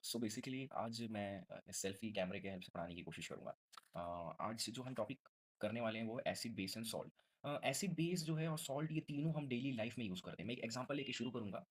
So basically आज मैं selfie कैमरे के हेल्प से बनाने की कोशिश करूँगा। आज जो हम टॉपिक करने वाले हैं वो है acid base and salt. Acid base जो है और सॉल्ट ये तीनों हम डेली लाइफ में यूज़ करते हैं। मैं एक एग्जांपल लेके शुरू करूँगा।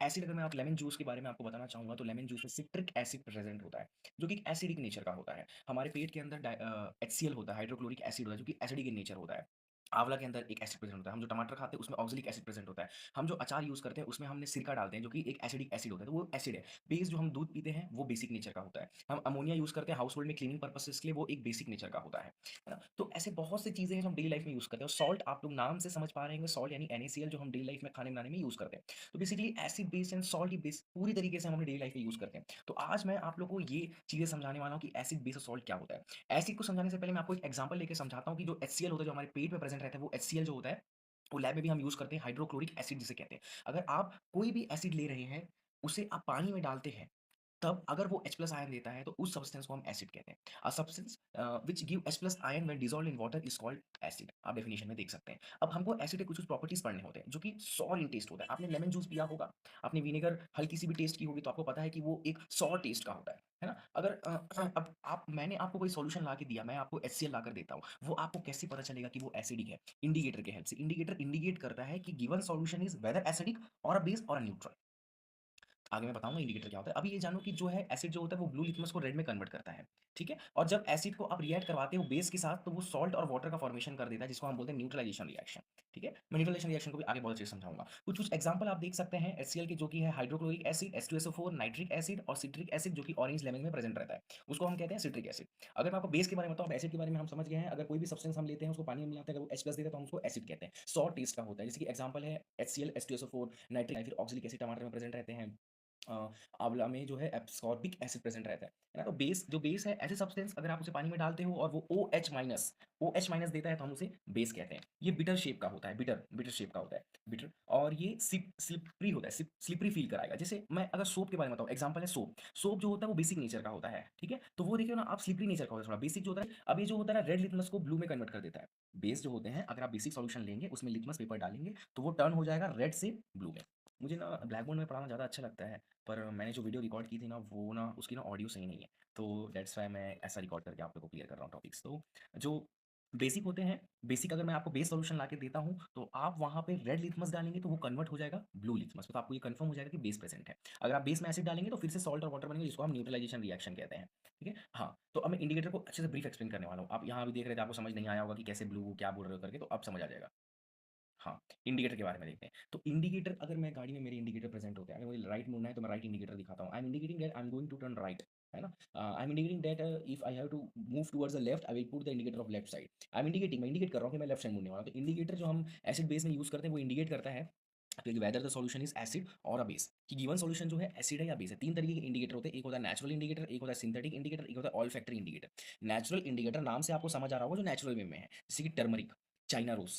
एसिड अगर मैं आप लेमन जूस के बारे में आपको बताना चाहूँगा तो लेमन जूस में सिट्रिक एसिड प्रेजेंट होता है, जो कि एक एसिडिक नेचर का होता है। हमारे पेट के अंदर HCl होता है, हाइड्रोक्लोरिक एसिड होता है, जो कि एसिडिक इन नेचर होता है। आंवला के अंदर एक एसिड प्रेजेंट होता है। हम जो टमाटर खाते हैं उसमें ऑक्सैलिक एसिड प्रेजेंट होता है। हम जो अचार यूज़ करते हैं उसमें हमने सिरका डालते हैं, जो कि एक एसिडिक एसिड होता है, तो वो एसिड है। बेस जो हम दूध पीते हैं वो बेसिक नेचर का होता है। हम अमोनिया यूज़ करते हैं हाउस होल्ड में क्लीनिंग पर्पसेस के लिए, वो एक बेसिक नेचर का होता है ना? तो ऐसे बहुत सी चीज़ें हैं जो हम डेली लाइफ में यूज़ करते हैं और सॉल्ट आप लोग नाम से समझ पा रहे होंगे, सॉल्ट यानी NaCl जो हम डेली लाइफ में खाने बनाने में यूज़ करते हैं। तो basically acid base and salt ये बेस पूरी तरीके से हम अपनी डेली लाइफ में यूज़ करते हैं। तो आज मैं आप लोगों को ये चीज़ें समझाने वाला हूँ कि एसिड बेस और सॉल्ट क्या होता है। एसिड को समझाने से पहले मैं आपको एक एग्जांपल लेके समझाता हूँ कि जो HCl होता है, जो हमारे पेट में प्रेजेंट रहता है, वो HCl जो होता है, वो लैब में भी हम यूज़ करते हैं, हाइड्रोक्लोरिक एसिड जिसे कहते हैं। अगर आप कोई भी एसिड ले रहे हैं, उसे आप पानी में डालते हैं, तब अगर वो H प्लस आयन देता है तो उस सब्सटेंस को हम एसिड कहते हैं। A substance which give H plus ion when dissolved in water is called acid. आप डेफिनिशन में देख सकते हैं। अब हमको एसिड के कुछ-कुछ प्रॉपर्टीज़ पढ़ने होते हैं, जो कि सॉर इन टेस्ट होता है। आपने लेमन जूस पिया होगा, आपने विनेगर हल्की-सी भी टेस्ट की होगी, तो आपको पता है कि वो एक सॉर टेस्ट का होता है ना? अगर अब आप मैंने आपको कोई सॉल्यूशन ला के दिया, मैं आपको HCl लाकर देता हूँ, वो आपको कैसे पता चलेगा कि वो एसिडिक है? इंडिकेटर के हेल्प से। इंडिकेटर इंडिकेट करता है कि given solution is whether acidic और अ बेस और अ न्यूट्रल। आगे मैं बताऊँगा इंडिकेटर क्या होता है। अभी ये जानो कि जो है एसिड जो होता है वो ब्लू लिटमस को रेड में कन्वर्ट करता है, ठीक है? और जब एसिड को आप रिएक्ट करवाते हो बेस के साथ तो वो सॉल्ट और वाटर का फॉर्मेशन कर देता है, जिसको हम बोलते हैं न्यूट्रलाइजेशन रिएक्शन, ठीक है? मैं न्यूट्रलाइजेशन रिएक्शन को भी आगे बहुत अच्छे से समझाऊँगा। कुछ-कुछ एग्जांपल आप देख सकते हैं HCl के, जो कि है hydrochloric acid, H2SO4, nitric acid और सिट्रिक एसिड, जो कि ऑरेंज लेमन में प्रेजेंट रहता है। उसको हम कहते हैं सिट्रिक एसिड। अगर मैं आपको बेस के बारे में बताऊँ, अब एसिड के बारे में हम समझ गए हैं। अगर कोई भी सब्सटेंस हम लेते हैं उसको पानी में मिलाते हैं, अगर वो H+ देता है तो हम उसको एसिड कहते हैं। सॉर टेस्ट का होता है। जैसे कि एग्जांपल है HCl, H2SO4, नाइट्रिक या फिर ऑक्सैलिक एसिड टमाटर में प्रेजेंट रहते हैं। अ, आंवला में जो है एब्सॉर्बिक एसिड प्रेजेंट रहता है ना? तो बेस जो बेस है, ऐसे सब्सटेंस अगर आप उसे पानी में डालते हो और वो OH माइनस देता है तो हम उसे बेस कहते हैं। ये बिटर शेप का होता है, बिटर बिटर शेप का होता है, बिटर। और ये स्लिपरी होता है, स्लिपरी फील कराएगा। जैसे मैं अगर सोप के बारे में बताऊँ, एग्जांपल है सोप। सोप जो होता है वो बेसिक नेचर का होता है, ठीक है? तो वो देखिए ना आप, स्लिपरी नेचर का होता है थोड़ा, बेसिक जो होता है। अब ये जो होता है ना, रेड लिटमस को ब्लू में कन्वर्ट कर देता है। बेस जो होते हैं, अगर आप बेसिक सॉल्यूशन लेंगे, उसमें लिटमस पेपर डालेंगे, तो वो टर्न हो जाएगा रेड से ब्लू में। मुझे ना ब्लैक बोर्ड में पढ़ाना ज़्यादा अच्छा लगता है। पर मैंने जो वीडियो रिकॉर्ड की थी ना, वो ना उसकी ना ऑडियो सही नहीं है। तो दैट्स व्हाई मैं ऐसा रिकॉर्ड करके आप लोगों को क्लियर कर रहा हूँ टॉपिक्स। तो जो बेसिक होते हैं, बेसिक अगर मैं आपको बेस सॉल्यूशन लाके देता हूँ, तो आप वहाँ पे रेड लिटमस डालेंगे तो वो कन्वर्ट हो जाएगा ब्लू लिटमस में, तो आपको ये कन्फर्म हो जाएगा कि बेस प्रेज़ेंट है। अगर आप बेस में एसिड डालेंगे तो फिर से सॉल्ट और वाटर बनेंगे, जिसको हम न्यूट्रलाइजेशन रिएक्शन कहते हैं, ठीक है? हाँ, तो अब मैं इंडिकेटर को अच्छे से ब्रीफ एक्सप्लेन करने वाला हूँ। आप यहाँ अभी देख रहे थे, आपको समझ नहीं आया होगा कि कैसे ब्लू क्या बोल रहे हो करके, तो अब समझ आ जाएगा। हाँ, इंडिकेटर के बारे में देखते हैं। तो इंडिकेटर, अगर मैं गाड़ी में, मेरे इंडिकेटर प्रेज़ेंट होते हैं। अगर मुझे राइट मुड़ना है तो मैं राइट इंडिकेटर दिखाता हूँ। I am indicating that I am going to turn right, है ना? I am indicating that if I have to move towards the left, I will put the indicator of left side. I am indicating, मैं indicate कर रहा हूँ कि मैं left side मुड़ने वाला हूँ। तो इंडिकेटर जो हम एसिड बेस में यूज़ करते हैं वो इंडिकेट करता है कि whether the solution is acid और अ बेस, कि गिवन सॉल्यूशन जो है एसिड है या बेस है। 3 तरीके के इंडिकेटर होते हैं। एक होता है नेचुरल इंडिकेटर, एक होता है सिंथेटिक इंडिकेटर, एक होता है ऑल्फैक्टरी इंडिकेटर। नेचुरल इंडिकेटर नाम से आपको समझ आ रहा होगा जो नेचुरल वे में है, जैसे कि turmeric, China rose,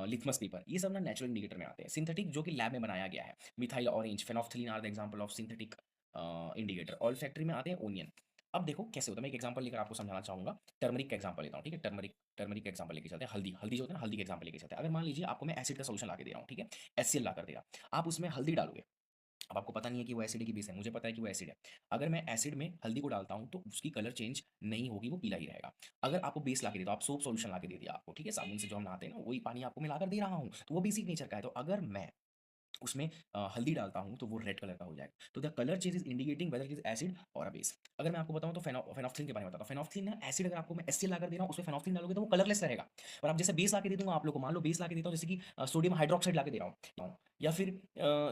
litmus paper, ये सब ना नेचुरल इंडिकेटर में आते हैं। सिंथेटिक जो कि लैब में बनाया गया है, methyl orange, phenolphthalein are the example of synthetic indicator. Olfactory में आते हैं ओनियन। अब देखो कैसे होता है, मैं एक एग्जांपल लेकर आपको समझाना चाहूँगा। टर्मरिक का एग्जांपल लेता हूँ, ठीक है? टर्मरिक टर्मरिक का एग्जांपल लेके चलते हैं। हल्दी, हल्दी जो होता है ना, हल्दी का एग्जांपल लेके चलते हैं। अगर मान लीजिए आपको मैं एसिड का सॉल्यूशन लाके दे रहा हूँ, ठीक है? HCl लाकर दे रहा, आप उसमें हल्दी डालोगे। अब आपको पता नहीं है कि वो एसिड है कि बेस है, मुझे पता है कि वो एसिड है। अगर मैं एसिड में हल्दी को डालता हूँ तो उसकी कलर चेंज नहीं होगी, वो पीला ही रहेगा। अगर आपको बेस लाके दे दो, आप सोप सॉल्यूशन लाके दे दिया आपको, ठीक है? साबुन से जो हम नहाते हैं ना, वही पानी आपको मिलाकर दे रहा हूँ, तो वो बेसिक नेचर का है। तो अगर मैं उसमें हल्दी डालता हूँ तो वो रेड कलर का हो जाएगा। तो the colour change is indicating whether it is acid और अ बेस। अगर मैं आपको बताऊँ तो फेनोल्फ़थालीन के बारे में बताता हूँ। फेनोल्फ़थालीन ना एसिड, अगर आपको मैं HCl लाकर दे रहा हूँ, उसमें फेनोल्फ़थालीन डालोगे तो वो कलरलेस रहेगा। और आप जैसे बेस लाके दे दूँगा आप लोग को, मान लो बेस लाके देता हूँ, जैसे कि सोडियम हाइड्रॉक्साइड लाके दे रहा हूँ, या फिर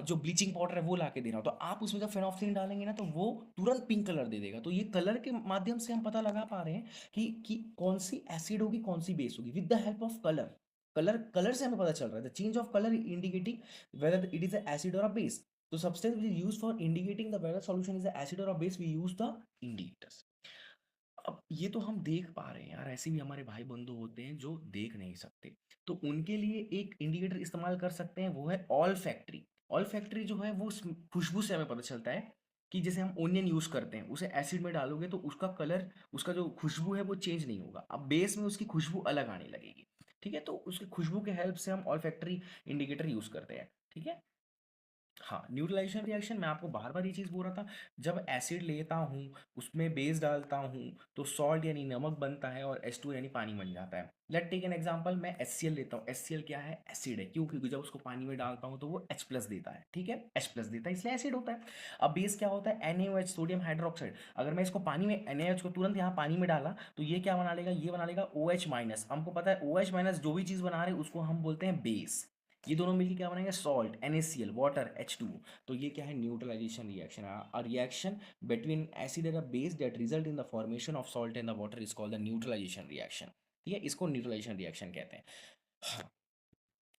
जो ब्लीचिंग पाउडर है वो लाके दे रहा हूँ, तो आप उसमें जब फेनोल्फ़थालीन डालेंगे ना तो वो तुरंत पिंक कलर दे देगा। तो ये कलर के माध्यम से हम पता लगा पा रहे हैं कि कौन-सी एसिड होगी, कौन-सी बेस होगी, with the help of colour. Colour से हमें पता चल रहा है। The change of colour indicating whether it is an acid or a base. So substance which is used for indicating the whether solution is an acid or a base, we use the indicators. अब ये तो हम देख पा रहे हैं यार, ऐसे भी हमारे भाई बंधु होते हैं जो देख नहीं सकते, तो उनके लिए एक इंडिकेटर इस्तेमाल कर सकते हैं, वो है ऑल फैक्ट्री। ऑल फैक्ट्री जो है वो खुशबू से हमें पता चलता है कि जैसे हम ओनियन यूज करते हैं, उसे एसिड में डालोगे तो उसका कलर, उसका जो खुशबू है वो चेंज नहीं होगा, अब बेस में उसकी खुशबू अलग आने लगेगी, ठीक है? तो उसकी खुशबू के हेल्प से हम ऑल फैक्ट्री इंडिकेटर यूज करते हैं, ठीक है? हाँ, न्यूट्रलाइज़ेशन रिएक्शन मैं आपको बार-बार ये चीज़ बोल रहा था, जब एसिड लेता हूँ, उसमें बेस डालता हूँ, तो सॉल्ट यानी नमक बनता है और H2 यानी पानी बन जाता है। लेट्स टेक एन एग्ज़ाम्पल, मैं HCl लेता हूँ। HCl क्या है? एसिड है। क्यों? क्योंकि जब उसको पानी में डालता हूँ तो वो H+ देता है, ठीक है? H+ देता है इसलिए एसिड होता है। अब बेस क्या होता है? NaOH, sodium hydroxide. अगर मैं इसको पानी में NaOH को तुरंत यहाँ पानी में डाला, तो ये क्या बना लेगा? ये बना लेगा OH-। हमको पता है OH- जो भी चीज़ बना रहे हैं उसको हम बोलते हैं बेस। ये दोनों मिलके क्या बनाएंगे? Salt, NaCl, water, H2। तो ये क्या है? Neutralisation reaction. A reaction between acid and a base that result in the formation of salt in the water is called the neutralisation reaction. ठीक है, इसको न्यूट्रलाइजेशन रिएक्शन कहते हैं। हाँ,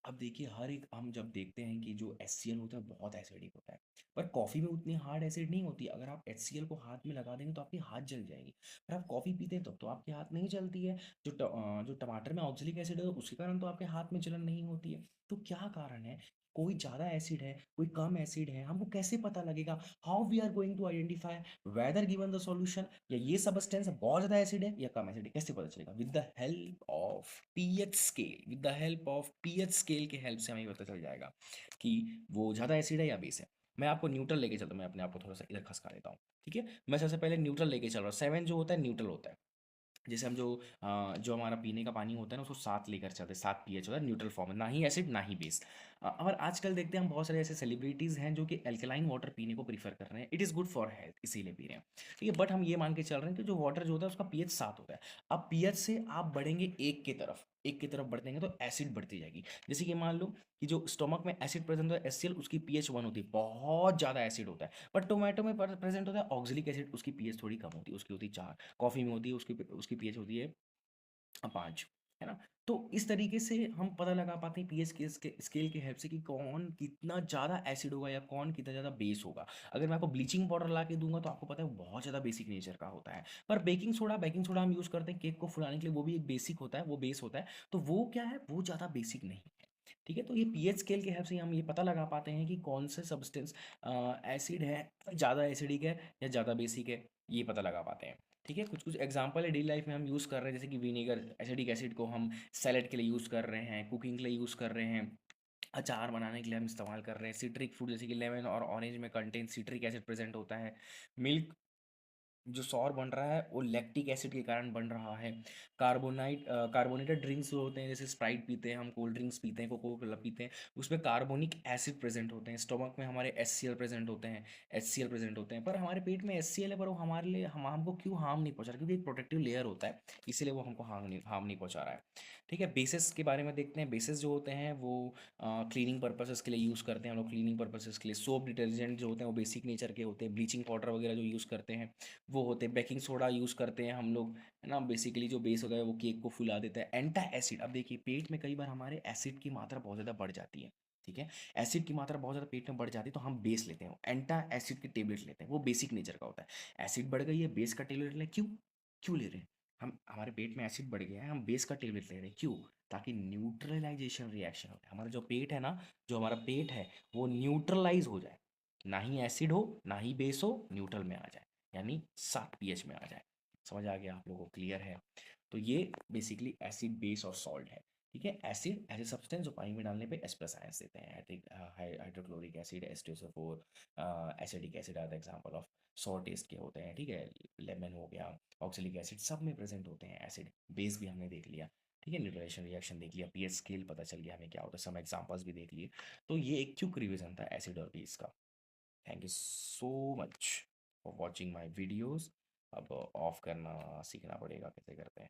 अब देखिए हर एक हम जब देखते हैं कि जो HCl होता है बहुत एसिडिक होता है, पर कॉफ़ी में उतनी हार्ड एसिड नहीं होती। अगर आप HCl को हाथ में लगा देंगे तो आपके हाथ जल जाएंगे, पर आप कॉफ़ी पीते हैं तब तो आपके हाथ नहीं जलती है। जो टमाटर में ऑक्जेलिक एसिड है उसके कारण तो आपके हाथ में जलन नहीं होती है। तो क्या कारण है? कोई ज़्यादा एसिड है, कोई कम एसिड है, हमको कैसे पता लगेगा? How we are going to identify whether given the solution या ये सब्सटेंस बहुत ज़्यादा एसिड है या कम एसिड है, कैसे पता चलेगा? With the help of pH scale. With the help of pH scale के हेल्प से हमें पता चल जाएगा कि वो ज़्यादा एसिड है या बेस है। मैं आपको न्यूट्रल लेके चलता हूँ, मैं अपने आप को थोड़ा सा इधर खसका देता हूँ। ठीक है, मैं सबसे पहले न्यूट्रल लेके चल रहा हूँ। 7 जो होता है न्यूट्रल होता है। जैसे हम जो हमारा पीने का पानी होता है ना उसको 7 लेकर चलते हैं, 7 पीएच होता है, न्यूट्रल फॉर्म है, ना ही एसिड ना ही बेस। और आजकल देखते हैं हम बहुत सारे ऐसे सेलिब्रिटीज़ हैं जो कि अल्कलाइन वाटर पीने को प्रीफर कर रहे हैं। It is good for health इसीलिए पी रहे हैं। ठीक है, बट हम ये मान के चल रहे हैं कि जो वाटर जो होता है उसका पीएच 7 होता है। अब पीएच से आप बढ़ेंगे एक की तरफ बढ़ते हैं तो एसिड बढ़ती जाएगी। जैसे कि मान लो कि जो स्टोमक में एसिड प्रेजेंट होता है HCl, उसकी पीएच 1 होती है, बहुत ज़्यादा एसिड होता है। बट टोमेटो में प्रेजेंट होता है ऑक्जेलिक एसिड, उसकी पीएच थोड़ी कम होती है, उसकी होती है 4। कॉफ़ी में होती है उसकी उसकी पीएच होती है 5, है ना? तो इस तरीके से हम पता लगा पाते हैं पीएच के स्केल की हेल्प से कि कौन कितना ज़्यादा एसिड होगा या कौन कितना ज़्यादा बेस होगा। अगर मैं आपको ब्लीचिंग पाउडर ला के दूंगा तो आपको पता है वो बहुत ज़्यादा बेसिक नेचर का होता है। पर बेकिंग सोडा हम यूज़ करते हैं केक को फुलाने के लिए, वो भी एक बेसिक होता है, वो बेस होता है। तो वो क्या है? वो ज़्यादा बेसिक नहीं है। ठीक है, तो ये पीएच स्केल की हेल्प से हम ये पता लगा पाते हैं कि कौन से सब्सटेंस एसिड है, ज़्यादा एसिडिक है या ज़्यादा बेसिक है, ये पता लगा पाते हैं। ठीक है, कुछ कुछ एग्जांपल है डेली लाइफ में हम यूज़ कर रहे हैं, जैसे कि विनेगर, एसिडिक एसिड को हम सैलेड के लिए यूज़ कर रहे हैं, कुकिंग के लिए यूज़ कर रहे हैं, अचार बनाने के लिए हम इस्तेमाल कर रहे हैं। सिट्रिक फ्रूट जैसे कि लेमन और ऑरेंज में कंटेन सिट्रिक एसिड प्रेजेंट होता है। मिल्क जो सौर बन रहा है वो लैक्टिक एसिड के कारण बन रहा है। कार्बोनेटेड ड्रिंक्स जो होते हैं, जैसे स्प्राइट पीते हैं हम, कोल्ड ड्रिंक्स पीते हैं, कोको कोला पीते हैं, उसमें कार्बोनिक एसिड प्रेजेंट होते हैं। स्टोमक में हमारे HCl प्रेजेंट होते हैं, पर हमारे पेट में HCl है, पर वो हमारे लिए हमको क्यों हार्म नहीं पहुंचा रहा? क्योंकि एक प्रोटेक्टिव लेयर होता है, इसीलिए वो हमको हार्म नहीं पहुंचा रहा है। ठीक है, बेसिस के बारे में देखते हैं। बेसिस जो होते हैं वो क्लीनिंग पर्पसेस के लिए यूज़ करते हैं हम लोग। क्लीनिंग पर्पसेस के लिए सोप डिटर्जेंट जो होते हैं वो बेसिक नेचर के होते हैं। ब्लीचिंग पाउडर वगैरह जो यूज़ करते हैं वो होते हैं। बेकिंग सोडा यूज़ करते हैं हम लोग, है ना? बेसिकली जो बेस होता है वो केक को फुला देता है। एंटा एसिड, अब देखिए पेट में कई बार हमारे एसिड की मात्रा बहुत ज़्यादा बढ़ जाती है। ठीक है, एसिड की मात्रा बहुत ज़्यादा पेट में बढ़ जाती है तो हम बेस लेते हैं, एंटा एसिड की टेबलेट लेते हैं, वो बेसिक नेचर का होता है। एसिड बढ़ गई है, बेस का टेबलेट लें, क्यों? क्यों ले रहे हैं? हम हमारे पेट में एसिड बढ़ गया है, हम बेस का टेबलेट ले रहे हैं, क्यों? ताकि न्यूट्रलाइजेशन रिएक्शन हो, हमारा जो पेट है ना, जो हमारा पेट है वो न्यूट्रलाइज हो जाए, ना ही एसिड हो ना ही बेस हो, न्यूट्रल में आ जाए, यानी 7 पीएच में आ जाए। समझ आ गया आप लोगों को? क्लियर है? तो ये बेसिकली एसिड बेस और सॉल्ट है। ठीक है, एसिड ऐसे सब्सटेंस जो पानी में डालने पे H+ आयंस देते हैं। Hydrochloric acid, H2SO4, acidic acid are the example of sour taste के होते हैं। ठीक है, लेमन हो गया, ऑक्सैलिक एसिड, सब में प्रेजेंट होते हैं एसिड। बेस भी हमने देख लिया। ठीक है, न्यूट्रलाइजेशन रिएक्शन देख लिया, पीएच स्केल पता चल गया हमें क्या होता है, सम एग्जांपल्स भी देख लिए। तो ये एक क्विक रिवीजन था एसिड और बेस का। Thank you so much for watching my videos. अब ऑफ करना सीखना पड़ेगा कैसे करते हैं।